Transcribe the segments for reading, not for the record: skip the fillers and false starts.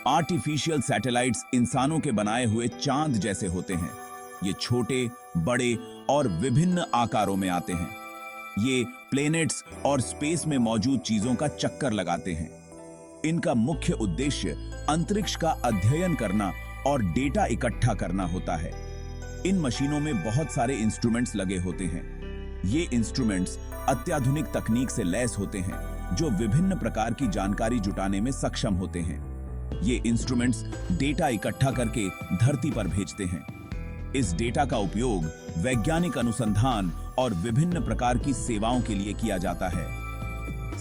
Artificial satellites इंसानों के बनाए हुए चांद जैसे होते हैं। ये छोटे, बड़े और विभिन्न आकारों में आते हैं। ये प्लैनेट्स और स्पेस में मौजूद चीजों का चक्कर लगाते हैं। इनका मुख्य उद्देश्य अंतरिक्ष का अध्ययन करना और डेटा इकट्ठा करना होता है। इन मशीनों में बहुत सारे इंस्ट्रूमेंट्स लगे होते हैं। ये इंस्ट्रूमेंट्स अत्याधुनिक तकनीक से लैस होते हैं जो विभिन्न प्रकार की जानकारी जुटाने में सक्षम होते हैं। ये इंस्ट्रूमेंट्स डेटा इकट्ठा करके धरती पर भेजते हैं। इस डेटा का उपयोग वैज्ञानिक अनुसंधान और विभिन्न प्रकार की सेवाओं के लिए किया जाता है।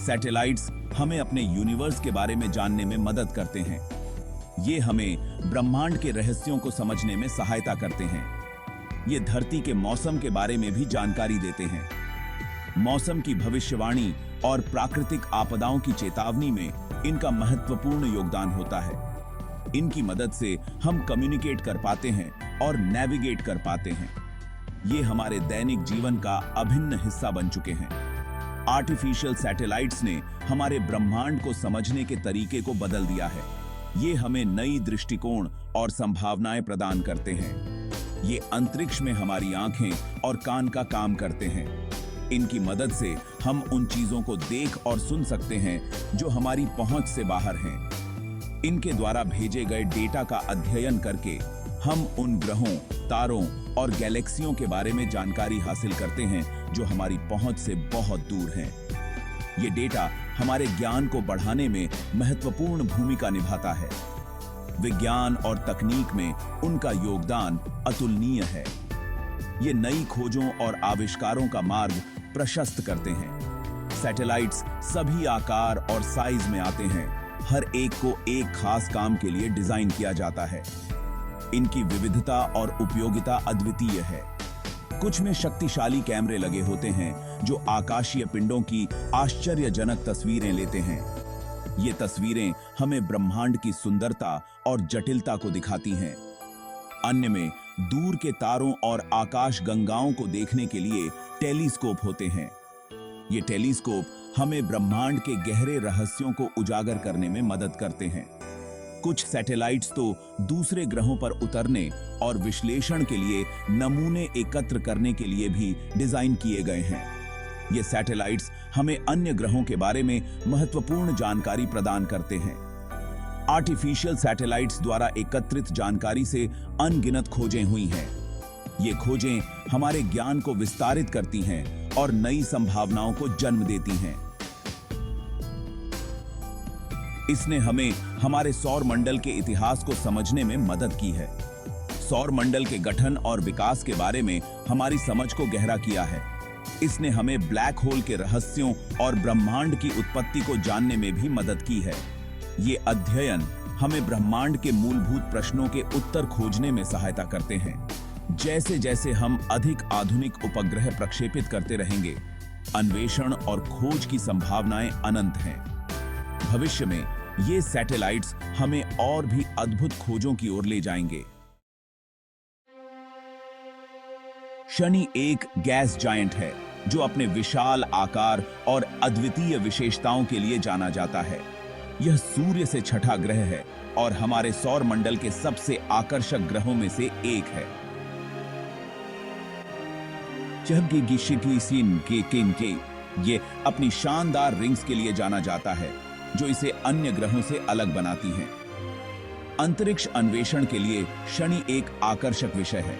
सैटेलाइट्स हमें अपने यूनिवर्स के बारे में जानने में मदद करते हैं। ये हमें ब्रह्मांड के रहस्यों को समझने में सहायता करते हैं। ये धरती के मौसम के बारे में भी जानकारी देते हैं। मौसम की भविष्यवाणी और प्राकृतिक आपदाओं की चेतावनी में इनका महत्वपूर्ण योगदान होता है। इनकी मदद से हम कम्युनिकेट कर पाते हैं और नेविगेट कर पाते हैं। ये हमारे दैनिक जीवन का अभिन्न हिस्सा बन चुके हैं। आर्टिफिशियल सैटेलाइट्स ने हमारे ब्रह्मांड को समझने के तरीके को बदल दिया है। ये हमें नई दृष्टिकोण और संभावनाएं प्रदान करते हैं। ये अंतरिक्ष में हमारी आंखें और कान का काम करते हैं। इनकी मदद से हम उन चीजों को देख और सुन सकते हैं जो हमारी पहुंच से बाहर हैं। इनके द्वारा भेजे गए डेटा का अध्ययन करके हम उन ग्रहों, तारों और गैलेक्सियों के बारे में जानकारी हासिल करते हैं जो हमारी पहुंच से बहुत दूर हैं। ये डेटा हमारे ज्ञान को बढ़ाने में महत्वपूर्ण भूमिका निभाता है। विज्ञान और तकनीक में उनका योगदान अतुलनीय है। ये नई खोजों और आविष्कारों का मार्ग प्रशस्त करते हैं। सैटेलाइट्स सभी आकार और साइज में आते हैं। हर एक को एक खास काम के लिए डिजाइन किया जाता है। इनकी विविधता और उपयोगिता अद्वितीय है। कुछ में शक्तिशाली कैमरे लगे होते हैं जो आकाशीय पिंडों की आश्चर्यजनक तस्वीरें लेते हैं। ये तस्वीरें हमें ब्रह्मांड की सुंदरता और जटिलता को दिखाती हैं। अन्य में दूर के तारों और आकाश गंगाओं को देखने के लिए टेलीस्कोप होते हैं। ये टेलीस्कोप हमें ब्रह्मांड के गहरे रहस्यों को उजागर करने में मदद करते हैं। कुछ सैटेलाइट्स तो दूसरे ग्रहों पर उतरने और विश्लेषण के लिए नमूने एकत्र करने के लिए भी डिजाइन किए गए हैं। ये सैटेलाइट्स हमें अन्य ग्रहों के बारे में महत्वपूर्ण जानकारी प्रदान करते हैं। आर्टिफिशियल सैटेलाइट्स द्वारा एकत्रित जानकारी से अनगिनत खोजें हुई हैं। ये खोजें हमारे ज्ञान को विस्तारित करती हैं और नई संभावनाओं को जन्म देती हैं। इसने हमें हमारे सौर मंडल के इतिहास को समझने में मदद की है। सौर मंडल के गठन और विकास के बारे में हमारी समझ को गहरा किया है। इसने हमें ब्लैक होल के रहस्यों और ब्रह्मांड की उत्पत्ति को जानने में भी मदद की है। ये अध्ययन हमें ब्रह्मांड के मूलभूत प्रश्नों के उत्तर खोजने में सहायता करते हैं। जैसे जैसे हम अधिक आधुनिक उपग्रह प्रक्षेपित करते रहेंगे, अन्वेषण और खोज की संभावनाएं अनंत हैं। भविष्य में ये सैटेलाइट्स हमें और भी अद्भुत खोजों की ओर ले जाएंगे। शनि एक गैस जायंट है जो अपने विशाल आकार और अद्वितीय विशेषताओं के लिए जाना जाता है। यह सूर्य से छठा ग्रह है और हमारे सौर मंडल के सबसे आकर्षक ग्रहों में से एक है। ये अपनी शानदार रिंग्स के लिए जाना जाता है जो इसे अन्य ग्रहों से अलग बनाती हैं। अंतरिक्ष अन्वेषण के लिए शनि एक आकर्षक विषय है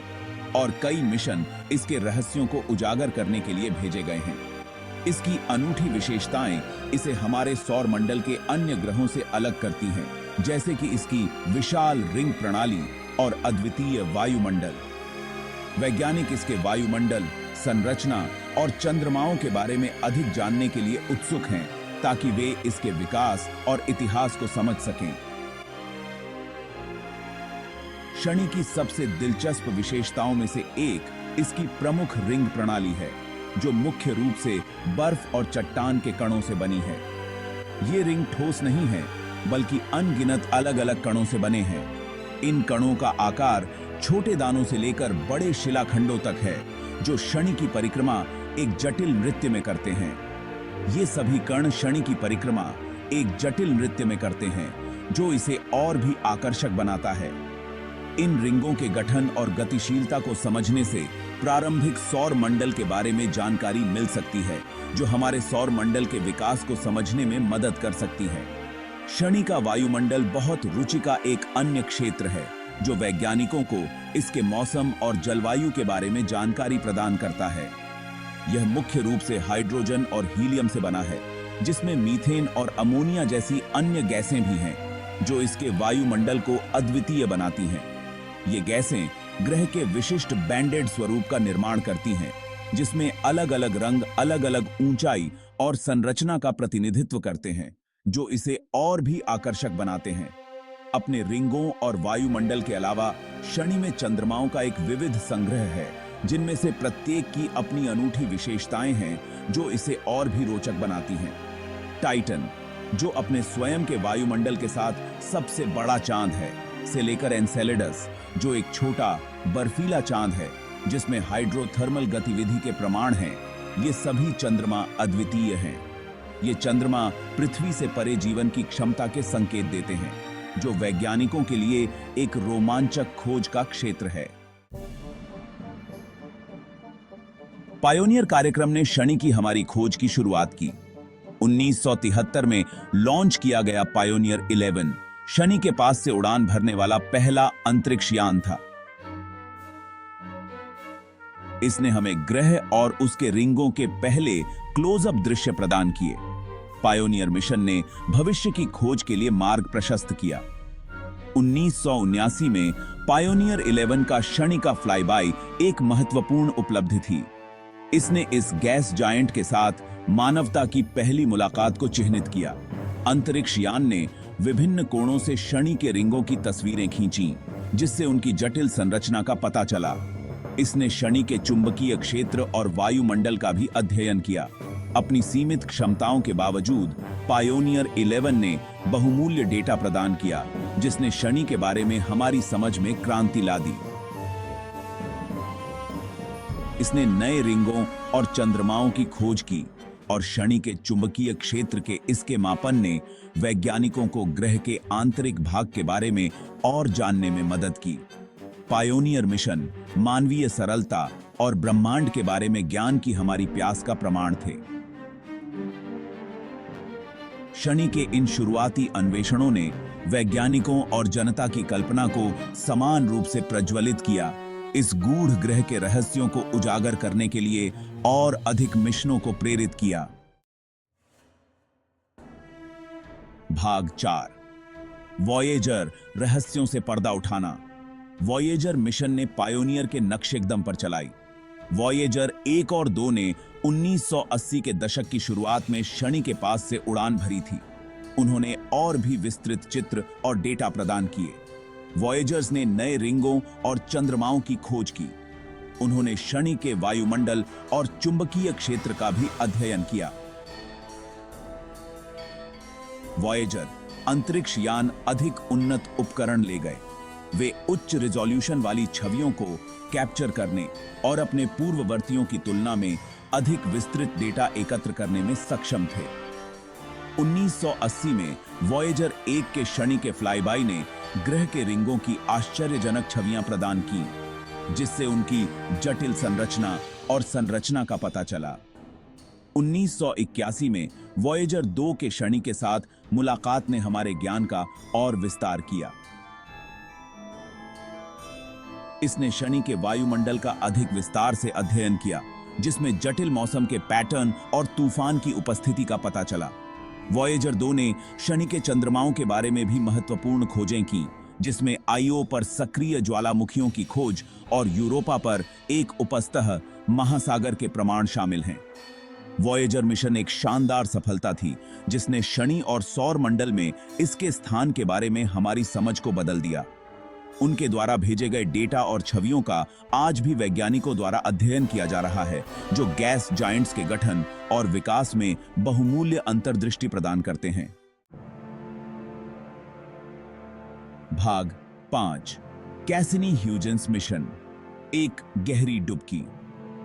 और कई मिशन इसके रहस्यों को उजागर करने के लिए भेजे गए हैं। इसकी अनूठी विशेषताएं इसे हमारे सौर मंडल के अन्य ग्रहों से अलग करती हैं, जैसे कि इसकी विशाल रिंग प्रणाली और अद्वितीय वायुमंडल। वैज्ञानिक इसके वायुमंडल, संरचना और चंद्रमाओं के बारे में अधिक जानने के लिए उत्सुक हैं ताकि वे इसके विकास और इतिहास को समझ सकें। शनि की सबसे दिलचस्प विशेषताओं में से एक इसकी प्रमुख रिंग प्रणाली है जो मुख्य रूप से बर्फ और चट्टान के कणों से बनी है। ये रिंग ठोस नहीं है बल्कि अनगिनत अलग-अलग कणों से बने हैं। इन कणों का आकार छोटे दानों से लेकर बड़े शिलाखंडों तक है जो शनि की परिक्रमा एक जटिल नृत्य में करते हैं। ये सभी कण शनि की परिक्रमा एक जटिल नृत्य में करते हैं जो इसे और भी आकर्षक बनाता है। इन रिंगों के गठन और गतिशीलता को समझने से प्रारंभिक सौर मंडल के बारे में जानकारी मिल सकती है, जो हमारे सौर मंडल के विकास को समझने में मदद कर सकती है। शनि का वायुमंडल बहुत रुचि का एक अन्य क्षेत्र है, जो वैज्ञानिकों को इसके मौसम और जलवायु के बारे में जानकारी प्रदान करता है। यह मुख्य रूप से हाइड्रोजन और हीलियम से बना है, जिसमें मीथेन और अमोनिया जैसी अन्य गैसें भी हैं, जो इसके वायुमंडल को अद्वितीय बनाती हैं। ये गैसें ग्रह के विशिष्ट बैंडेड स्वरूप का निर्माण करती हैं, जिसमें अलग अलग रंग, अलग अलग ऊंचाई और संरचना का प्रतिनिधित्व करते हैं, जो इसे और भी आकर्षक बनाते हैं। अपने रिंगों और वायुमंडल के अलावा शनि में चंद्रमाओं का एक विविध संग्रह है, जिनमें से प्रत्येक की अपनी अनूठी विशेषताएं हैं, जो इसे और भी रोचक बनाती हैं। टाइटन, जो अपने स्वयं के वायुमंडल के साथ सबसे बड़ा चांद है, से लेकर एनसेलेडस, जो एक छोटा बर्फीला चांद है जिसमें हाइड्रोथर्मल गतिविधि के प्रमाण हैं, ये सभी चंद्रमा अद्वितीय हैं। ये चंद्रमा पृथ्वी से परे जीवन की क्षमता के संकेत देते हैं, जो वैज्ञानिकों के लिए एक रोमांचक खोज का क्षेत्र है। पायोनियर कार्यक्रम ने शनि की हमारी खोज की शुरुआत की। 1973 में लॉन्च किया गया पायोनियर 11 शनि के पास से उड़ान भरने वाला पहला अंतरिक्ष यान था। इसने हमें ग्रह और उसके रिंगों के पहले क्लोजअप दृश्य प्रदान किए। पायोनियर मिशन ने भविष्य की खोज के लिए मार्ग प्रशस्त किया। 1979 में पायोनियर 11 का शनि का फ्लाईबाई एक महत्वपूर्ण उपलब्धि थी। इसने इस गैस जायंट के साथ मानवता की पहली मुलाकात को चिह्नित किया। अंतरिक्ष यान ने विभिन्न कोणों से शनि के रिंगों की तस्वीरें खींची, जिससे उनकी जटिल संरचना का पता चला। इसने शनि के चुंबकीय क्षेत्र और वायुमंडल का भी अध्ययन किया। अपनी सीमित क्षमताओं के बावजूद पायोनियर 11 ने बहुमूल्य डेटा प्रदान किया, जिसने शनि के बारे में हमारी समझ में क्रांति ला दी। इसने नए रिंगों और चंद्रमाओं की खोज की और शनि के चुंबकीय क्षेत्र के इसके मापन ने वैज्ञानिकों को ग्रह के आंतरिक भाग के बारे में और जानने में मदद की। पायोनियर मिशन मानवीय सरलता और ब्रह्मांड के बारे में ज्ञान की हमारी प्यास का प्रमाण थे। शनि के इन शुरुआती अन्वेषणों ने वैज्ञानिकों और जनता की कल्पना को समान रूप से प्रज्वलित किया, इस गूढ़ ग्रह के रहस्यों को उजागर करने के लिए और अधिक मिशनों को प्रेरित किया। भाग 4, वॉयेजर रहस्यों से पर्दा उठाना। वॉयेजर मिशन ने पायोनियर के नक्शेकदम पर चलाई। वॉयेजर 1 और 2 ने 1980 के दशक की शुरुआत में शनि के पास से उड़ान भरी थी। उन्होंने और भी विस्तृत चित्र और डेटा प्रदान किए। वॉयेजर्स ने नए रिंगों और चंद्रमाओं की खोज की। उन्होंने शनि के वायुमंडल और चुंबकीय क्षेत्र का भी अध्ययन किया। वॉयेजर अंतरिक्ष यान अधिक उन्नत उपकरण ले गए। वे उच्च रिजोल्यूशन वाली छवियों को कैप्चर करने और अपने पूर्ववर्तियों की तुलना में अधिक विस्तृत डेटा एकत्र करने में सक्षम थे। 1980 में वॉयेजर 1 के शनि के फ्लाईबाई ने ग्रह के रिंगों की आश्चर्यजनक छवियां प्रदान की, जिससे उनकी जटिल संरचना और संरचना का पता चला। 1981 में वॉयेजर 2 के शनि के साथ मुलाकात ने हमारे ज्ञान का और विस्तार किया। इसने शनि के वायुमंडल का अधिक विस्तार से अध्ययन किया, जिसमें जटिल मौसम के पैटर्न और तूफान की उपस्थिति का पता चला। वॉयेजर 2 ने शनि के चंद्रमाओं के बारे में भी महत्वपूर्ण खोजें की, जिसमें आईओ पर सक्रिय ज्वालामुखियों की खोज और यूरोपा पर एक उपस्तह महासागर के प्रमाण शामिल हैं। वॉयेजर मिशन एक शानदार सफलता थी, जिसने शनि और सौर मंडल में इसके स्थान के बारे में हमारी समझ को बदल दिया। उनके द्वारा भेजे गए डेटा और छवियों का आज भी वैज्ञानिकों द्वारा अध्ययन किया जा रहा है, जो गैस जायंट्स के गठन और विकास में बहुमूल्य अंतर्दृष्टि प्रदान करते हैं। भाग 5, कैसिनी-ह्यूजेंस मिशन, एक गहरी डुबकी।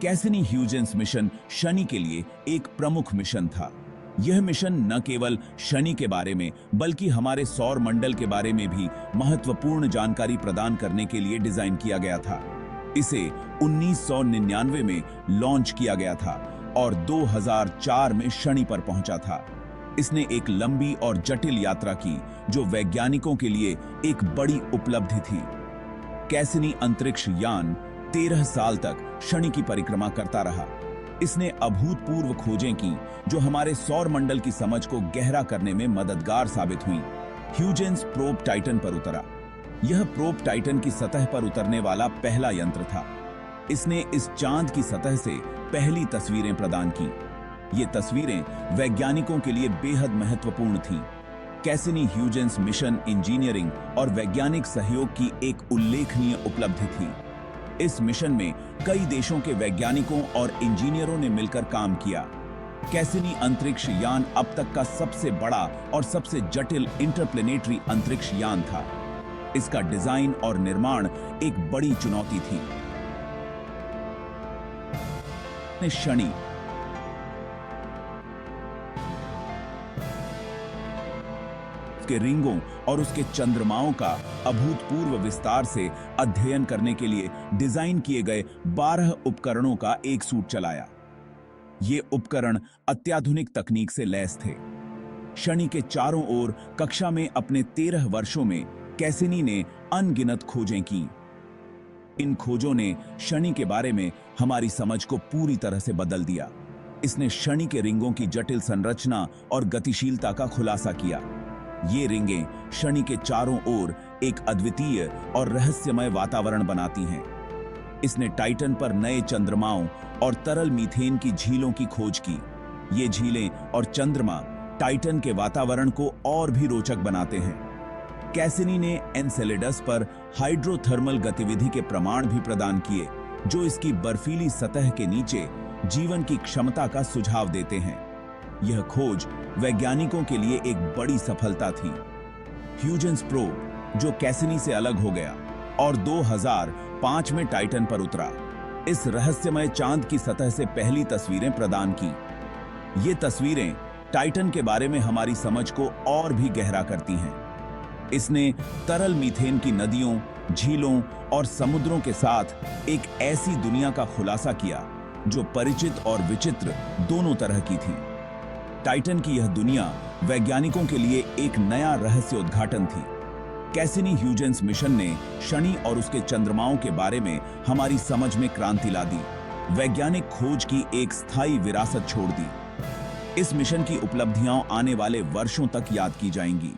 कैसिनी-ह्यूजेंस मिशन शनि के लिए एक प्रमुख मिशन था। यह मिशन न केवल शनि के बारे में बल्कि हमारे सौर मंडल के बारे में भी महत्वपूर्ण जानकारी प्रदान करने के लिए डिजाइन किया गया था। इसे 1999 में लॉन्च किया गया था और 2004 में शनि पर पहुंचा था। इसने एक लंबी और जटिल यात्रा की जो वैज्ञानिकों के लिए एक बड़ी उपलब्धि थी। कैसिनी अंतरिक्ष यान 13 साल तक शनि की परिक्रमा करता रहा। इसने अभूतपूर्व खोजें की जो हमारे सौर मंडल की समझ को गहरा करने में मददगार साबित हुई। ह्यूजेंस प्रोब टाइटन पर उतरा। यह प्रोब टाइटन की सतह पर उतरने वाला पहला यंत्र था। इसने इस चांद की सतह से पहली तस्वीरें प्रदान की। ये तस्वीरें वैज्ञानिकों के लिए बेहद महत्वपूर्ण थीं। कैसिनी ह्यूजेंस मिशन इंजीनियरिंग और वैज्ञानिक सहयोग की एक उल्लेखनीय उपलब्धि थी। इस मिशन में कई देशों के वैज्ञानिकों और इंजीनियरों ने मिलकर काम किया। कैसिनी अंतरिक्ष यान अब तक का सबसे बड़ा और सबसे जटिल इंटरप्लेनेटरी अंतरिक्ष यान था। इसका डिजाइन और निर्माण एक बड़ी चुनौती थी। शनि के रिंगों और उसके चंद्रमाओं का अभूतपूर्व विस्तार से अध्ययन करने के लिए डिजाइन किए गए 12 उपकरणों का एक सूट चलाया। ये उपकरण अत्याधुनिक तकनीक से लैस थे। शनि के चारों ओर कक्षा में अपने 13 वर्षों में कैसिनी ने अनगिनत खोजें की। इन खोजों ने शनि के बारे में हमारी समझ को पूरी तरह से बदल दिया। इसने शनि के रिंगों की जटिल संरचना और गतिशीलता का खुलासा किया। ये रिंगें शनि के चारों ओर एक अद्वितीय और रहस्यमय वातावरण बनाती हैं। इसने टाइटन पर नए चंद्रमाओं और तरल मीथेन की झीलों की खोज की। ये झीलें और चंद्रमा टाइटन के वातावरण को और भी रोचक बनाते हैं। कैसिनी ने एनसेलेडस पर हाइड्रोथर्मल गतिविधि के प्रमाण भी प्रदान किए, जो इसकी बर्फीली सतह के नीचे जीवन की क्षमता का सुझाव देते हैं। यह खोज वैज्ञानिकों के लिए एक बड़ी सफलता थी। ह्यूजेंस प्रोब, जो कैसिनी से अलग हो गया और 2005 में टाइटन पर उतरा, इस रहस्यमय चांद की सतह से पहली तस्वीरें प्रदान की। ये तस्वीरें टाइटन के बारे में हमारी समझ को और भी गहरा करती हैं। इसने तरल मीथेन की नदियों, झीलों और समुद्रों के साथ एक ऐसी दुनिया का खुलासा किया जो परिचित और विचित्र दोनों तरह की थी। टाइटन की यह दुनिया वैज्ञानिकों के लिए एक नया रहस्य उद्घाटन थी। कैसिनी ह्यूजेंस मिशन ने शनि और उसके चंद्रमाओं के बारे में हमारी समझ में क्रांति ला दी, वैज्ञानिक खोज की एक स्थायी विरासत छोड़ दी। इस मिशन की उपलब्धियां आने वाले वर्षों तक याद की जाएंगी।